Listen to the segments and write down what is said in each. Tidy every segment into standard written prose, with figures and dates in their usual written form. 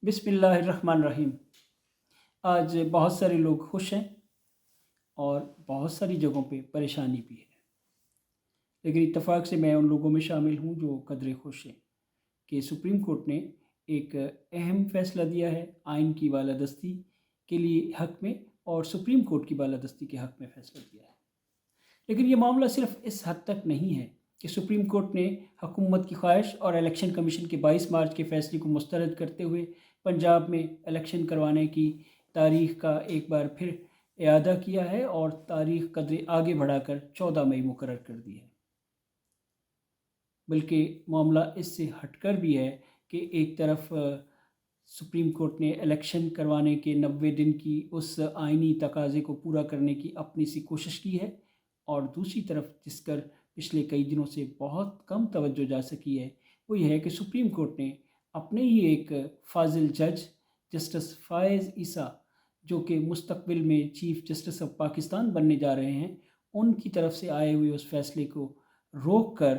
بسم اللہ الرحمن الرحیم۔ آج بہت سارے لوگ خوش ہیں اور بہت ساری جگہوں پہ پریشانی بھی ہے، لیکن اتفاق سے میں ان لوگوں میں شامل ہوں جو قدرے خوش ہیں کہ سپریم کورٹ نے ایک اہم فیصلہ دیا ہے آئین کی بالادستی کے لیے حق میں، اور سپریم کورٹ کی بالادستی کے حق میں فیصلہ دیا ہے۔ لیکن یہ معاملہ صرف اس حد تک نہیں ہے کہ سپریم کورٹ نے حکومت کی خواہش اور الیکشن کمیشن کے 22 مارچ کے فیصلے کو مسترد کرتے ہوئے پنجاب میں الیکشن کروانے کی تاریخ کا ایک بار پھر اعادہ کیا ہے اور تاریخ قدرے آگے بڑھا کر 14 مئی مقرر کر دی ہے، بلکہ معاملہ اس سے ہٹ کر بھی ہے کہ ایک طرف سپریم کورٹ نے الیکشن کروانے کے 90 دن کی اس آئینی تقاضے کو پورا کرنے کی اپنی سی کوشش کی ہے، اور دوسری طرف جس پر پچھلے کئی دنوں سے بہت کم توجہ جا سکی ہے وہ یہ ہے کہ سپریم کورٹ نے اپنے ہی ایک فاضل جج جسٹس فائز عیسیٰ، جو کہ مستقبل میں چیف جسٹس آف پاکستان بننے جا رہے ہیں، ان کی طرف سے آئے ہوئے اس فیصلے کو روک کر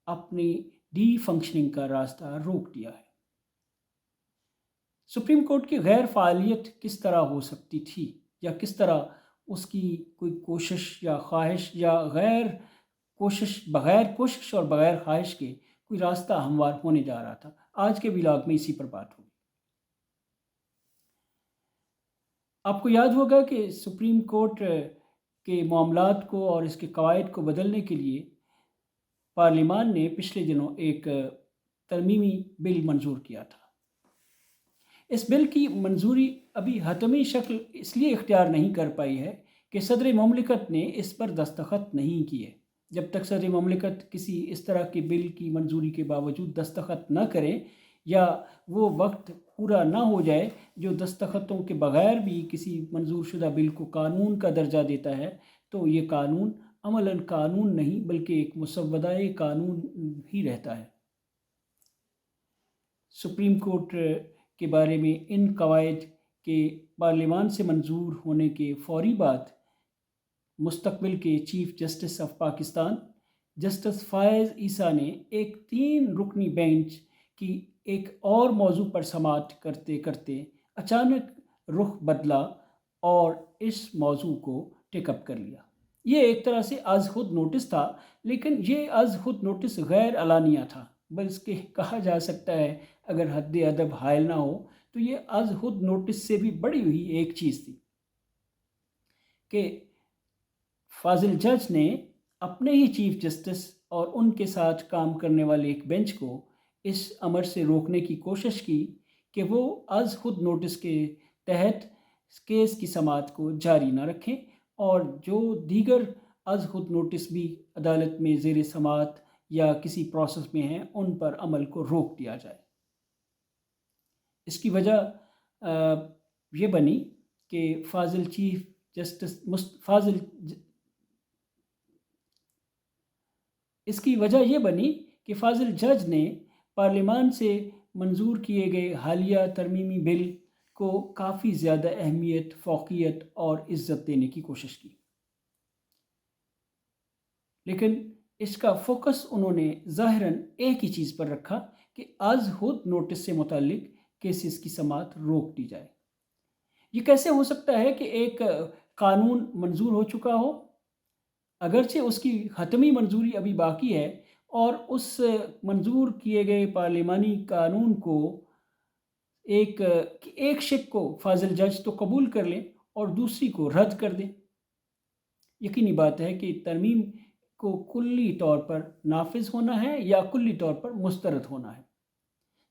اپنی ڈی فنکشننگ کا راستہ روک دیا ہے۔ سپریم کورٹ کی غیر فعالیت کس طرح ہو سکتی تھی، یا کس طرح اس کی کوئی کوشش یا خواہش یا بغیر کوشش اور بغیر خواہش کے کوئی راستہ ہموار ہونے جا رہا تھا؟ آج کے ولاگ میں اسی پر بات ہوگی۔ آپ کو یاد ہوگا کہ سپریم کورٹ کے معاملات کو اور اس کے قواعد کو بدلنے کے لیے پارلیمان نے پچھلے دنوں ایک ترمیمی بل منظور کیا تھا۔ اس بل کی منظوری ابھی حتمی شکل اس لیے اختیار نہیں کر پائی ہے کہ صدر مملکت نے اس پر دستخط نہیں کیے۔ جب تک صدر مملکت کسی اس طرح کے بل کی منظوری کے باوجود دستخط نہ کریں یا وہ وقت پورا نہ ہو جائے جو دستخطوں کے بغیر بھی کسی منظور شدہ بل کو قانون کا درجہ دیتا ہے، تو یہ قانون عملاً قانون نہیں بلکہ ایک مسودہ قانون ہی رہتا ہے۔ سپریم کورٹ کے بارے میں ان قواعد کے پارلیمان سے منظور ہونے کے فوری بعد مستقبل کے chief justice of Pakistan justice فائز عیسیٰ نے ایک 3 رکنی بینچ کی ایک اور موضوع پر سماعت کرتے کرتے اچانک رخ بدلا اور اس موضوع کو ٹیک اپ کر لیا۔ یہ ایک طرح سے از خود نوٹس تھا، لیکن یہ از خود نوٹس غیر اعلانیہ تھا، بلکہ کہا جا سکتا ہے اگر حد ادب حائل نہ ہو تو یہ از خود نوٹس سے بھی بڑی ہوئی ایک چیز تھی کہ فاضل جج نے اپنے ہی چیف جسٹس اور ان کے ساتھ کام کرنے والے ایک بینچ کو اس امر سے روکنے کی کوشش کی کہ وہ از خود نوٹس کے تحت کیس کی سماعت کو جاری نہ رکھیں، اور جو دیگر از خود نوٹس بھی عدالت میں زیر سماعت یا کسی پروسیس میں ہیں ان پر عمل کو روک دیا جائے۔ اس کی وجہ یہ بنی کہ فاضل جج نے پارلیمان سے منظور کیے گئے حالیہ ترمیمی بل کو کافی زیادہ اہمیت، فوقیت اور عزت دینے کی کوشش کی، لیکن اس کا فوکس انہوں نے ظاہراً ایک ہی چیز پر رکھا کہ از خود نوٹس سے متعلق کیسز کی سماعت روک دی جائے۔ یہ کیسے ہو سکتا ہے کہ ایک قانون منظور ہو چکا ہو، اگرچہ اس کی حتمی منظوری ابھی باقی ہے، اور اس منظور کیے گئے پارلیمانی قانون کو ایک شق کو فاضل جج تو قبول کر لیں اور دوسری کو رد کر دیں؟ یقینی بات ہے کہ ترمیم کو کلی طور پر نافذ ہونا ہے یا کلی طور پر مسترد ہونا ہے،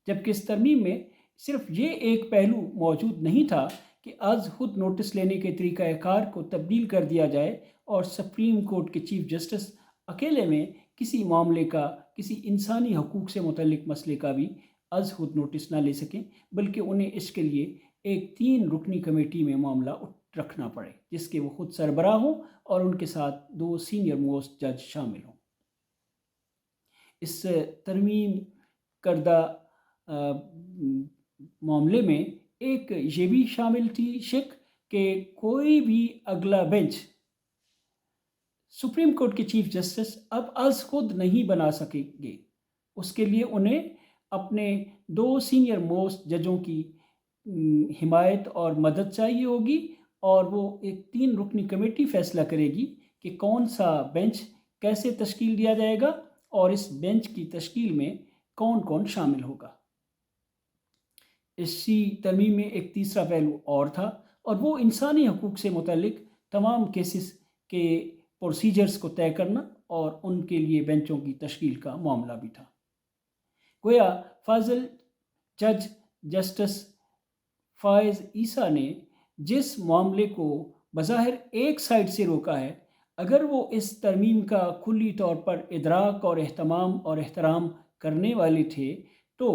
جبکہ اس ترمیم میں صرف یہ ایک پہلو موجود نہیں تھا کہ از خود نوٹس لینے کے طریقہ کار کو تبدیل کر دیا جائے اور سپریم کورٹ کے چیف جسٹس اکیلے میں کسی معاملے کا، کسی انسانی حقوق سے متعلق مسئلے کا بھی از خود نوٹس نہ لے سکیں، بلکہ انہیں اس کے لیے ایک 3 رکنی کمیٹی میں معاملہ رکھنا پڑے جس کے وہ خود سربراہ ہوں اور ان کے ساتھ 2 سینئر موسٹ جج شامل ہوں۔ اس ترمیم کردہ معاملے میں ایک یہ بھی شامل تھی شک کہ کوئی بھی اگلا بینچ سپریم کورٹ کے چیف جسٹس اب از خود نہیں بنا سکیں گے۔ اس کے لیے انہیں اپنے 2 سینئر موسٹ ججوں کی حمایت اور مدد چاہیے ہوگی، اور وہ ایک 3 رکنی کمیٹی فیصلہ کرے گی کہ کون سا بینچ کیسے تشکیل دیا جائے گا اور اس بینچ کی تشکیل میں کون کون شامل ہوگا۔ اسی ترمیم میں ایک تیسرا پہلو اور تھا، اور وہ انسانی حقوق سے متعلق تمام کیسز کے پروسیجرز کو طے کرنا اور ان کے لیے بینچوں کی تشکیل کا معاملہ بھی تھا۔ گویا فاضل جج جسٹس فائز عیسیٰ نے جس معاملے کو بظاہر ایک سائڈ سے روکا ہے، اگر وہ اس ترمیم کا کلی طور پر ادراک اور اہتمام اور احترام کرنے والے تھے، تو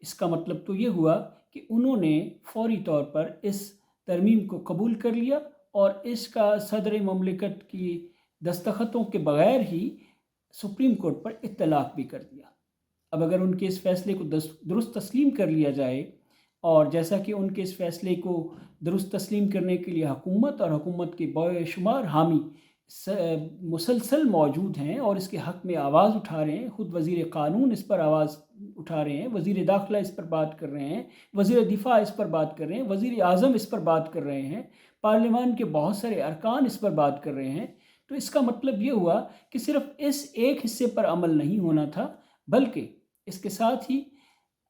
اس کا مطلب تو یہ ہوا کہ انہوں نے فوری طور پر اس ترمیم کو قبول کر لیا اور اس کا صدر مملکت کی دستخطوں کے بغیر ہی سپریم کورٹ پر اطلاق بھی کر دیا۔ اب اگر ان کے اس فیصلے کو درست تسلیم کر لیا جائے، اور جیسا کہ ان کے اس فیصلے کو درست تسلیم کرنے کے لیے حکومت اور حکومت کے بے شمار حامی مسلسل موجود ہیں اور اس کے حق میں آواز اٹھا رہے ہیں، خود وزیر قانون اس پر آواز اٹھا رہے ہیں، وزیر داخلہ اس پر بات کر رہے ہیں، وزیر دفاع اس پر بات کر رہے ہیں، وزیر اعظم اس پر بات کر رہے ہیں، پارلیمان کے بہت سارے ارکان اس پر بات کر رہے ہیں، تو اس کا مطلب یہ ہوا کہ صرف اس ایک حصے پر عمل نہیں ہونا تھا، بلکہ اس کے ساتھ ہی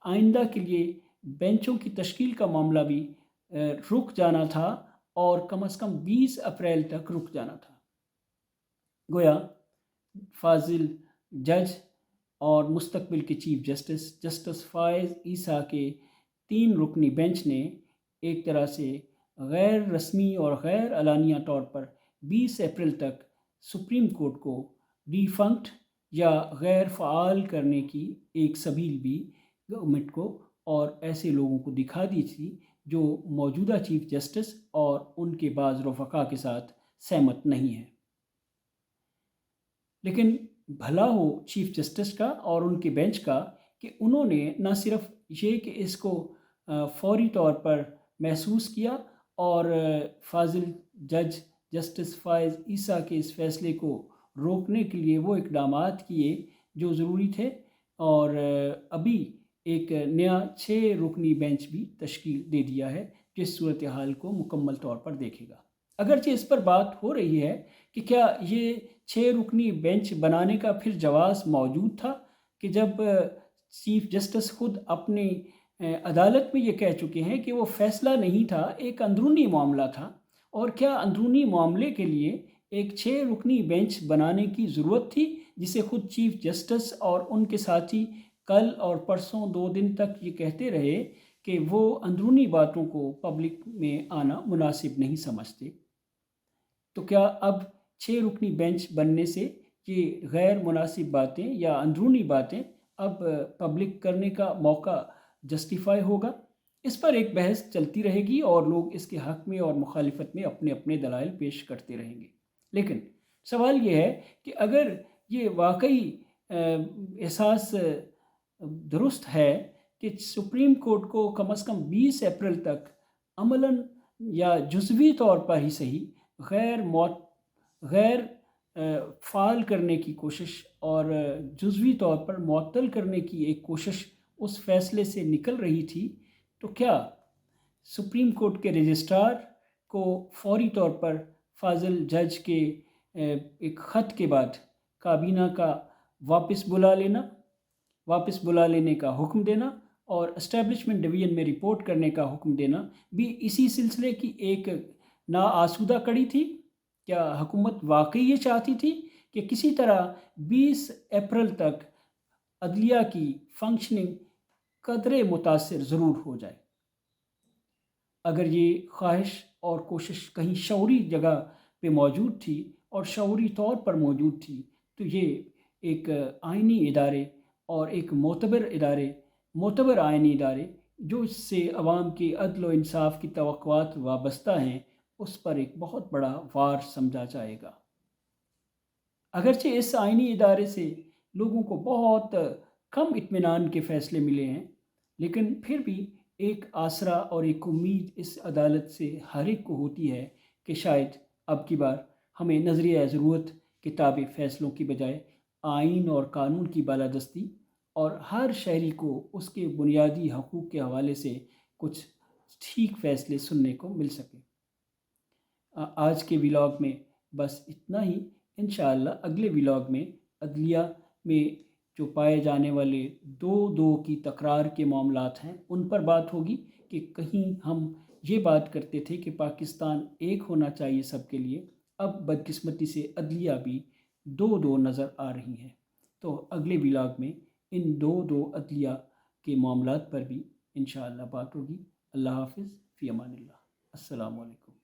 آئندہ کے لیے بینچوں کی تشکیل کا معاملہ بھی رک جانا تھا، اور کم از کم 20 اپریل تک رک جانا تھا۔ گویا فاضل جج اور مستقبل کے چیف جسٹس فائز عیسیٰ کے 3 رکنی بینچ نے ایک طرح سے غیر رسمی اور غیر اعلانیہ طور پر 20 اپریل تک سپریم کورٹ کو ڈیفنکٹ یا غیر فعال کرنے کی ایک سبیل بھی گورنمنٹ کو اور ایسے لوگوں کو دکھا دی تھی جو موجودہ چیف جسٹس اور ان کے بعض رفقا کے ساتھ سہمت نہیں ہیں۔ لیکن بھلا ہو چیف جسٹس کا اور ان کے بینچ کا کہ انہوں نے نہ صرف یہ کہ اس کو فوری طور پر محسوس کیا اور فاضل جج جسٹس فائز عیسیٰ کے اس فیصلے کو روکنے کے لیے وہ اقدامات کیے جو ضروری تھے، اور ابھی ایک نیا 6 رکنی بینچ بھی تشکیل دے دیا ہے جس صورتحال کو مکمل طور پر دیکھے گا۔ اگرچہ اس پر بات ہو رہی ہے کہ کیا یہ 6 رکنی بینچ بنانے کا پھر جواز موجود تھا، کہ جب چیف جسٹس خود اپنی عدالت میں یہ کہہ چکے ہیں کہ وہ فیصلہ نہیں تھا، ایک اندرونی معاملہ تھا، اور کیا اندرونی معاملے کے لیے ایک 6 رکنی بینچ بنانے کی ضرورت تھی جسے خود چیف جسٹس اور ان کے ساتھی کل اور پرسوں 2 دن تک یہ کہتے رہے کہ وہ اندرونی باتوں کو پبلک میں آنا مناسب نہیں سمجھتے؟ تو کیا اب 6 رکنی بینچ بننے سے یہ غیر مناسب باتیں یا اندرونی باتیں اب پبلک کرنے کا موقع جسٹیفائی ہوگا؟ اس پر ایک بحث چلتی رہے گی اور لوگ اس کے حق میں اور مخالفت میں اپنے اپنے دلائل پیش کرتے رہیں گے۔ لیکن سوال یہ ہے کہ اگر یہ واقعی احساس درست ہے کہ سپریم کورٹ کو کم از کم 20 اپریل تک عملاً یا جزوی طور پر ہی صحیح غیر فعال کرنے کی کوشش اور جزوی طور پر معطل کرنے کی ایک کوشش اس فیصلے سے نکل رہی تھی، تو کیا سپریم کورٹ کے رجسٹرار کو فوری طور پر فاضل جج کے ایک خط کے بعد کابینہ کا واپس بلا لینے کا حکم دینا اور اسٹیبلشمنٹ ڈویژن میں رپورٹ کرنے کا حکم دینا بھی اسی سلسلے کی ایک ناآسودہ کڑی تھی؟ کیا حکومت واقعی یہ چاہتی تھی کہ کسی طرح 20 اپریل تک عدلیہ کی فنکشننگ قدرے متاثر ضرور ہو جائے؟ اگر یہ خواہش اور کوشش کہیں شعوری جگہ پہ موجود تھی اور شعوری طور پر موجود تھی، تو یہ ایک آئینی ادارے اور ایک معتبر آئینی ادارے جو اس سے عوام کے عدل و انصاف کی توقعات وابستہ ہیں، اس پر ایک بہت بڑا وار سمجھا جائے گا۔ اگرچہ اس آئینی ادارے سے لوگوں کو بہت کم اطمینان کے فیصلے ملے ہیں، لیکن پھر بھی ایک آسرا اور ایک امید اس عدالت سے ہر ایک کو ہوتی ہے کہ شاید اب کی بار ہمیں نظریہ ضرورت کتاب فیصلوں کی بجائے آئین اور قانون کی بالادستی اور ہر شہری کو اس کے بنیادی حقوق کے حوالے سے کچھ ٹھیک فیصلے سننے کو مل سکیں۔ آج کے ولاگ میں بس اتنا ہی۔ انشاءاللہ اگلے ولاگ میں عدلیہ میں جو پائے جانے والے دو کی تکرار کے معاملات ہیں ان پر بات ہوگی، کہ کہیں ہم یہ بات کرتے تھے کہ پاکستان ایک ہونا چاہیے سب کے لیے، اب بدقسمتی سے عدلیہ بھی دو نظر آ رہی ہیں۔ تو اگلے ولاگ میں ان دو عدلیہ کے معاملات پر بھی انشاءاللہ بات ہوگی۔ اللہ حافظ، فی امان اللہ، السلام علیکم۔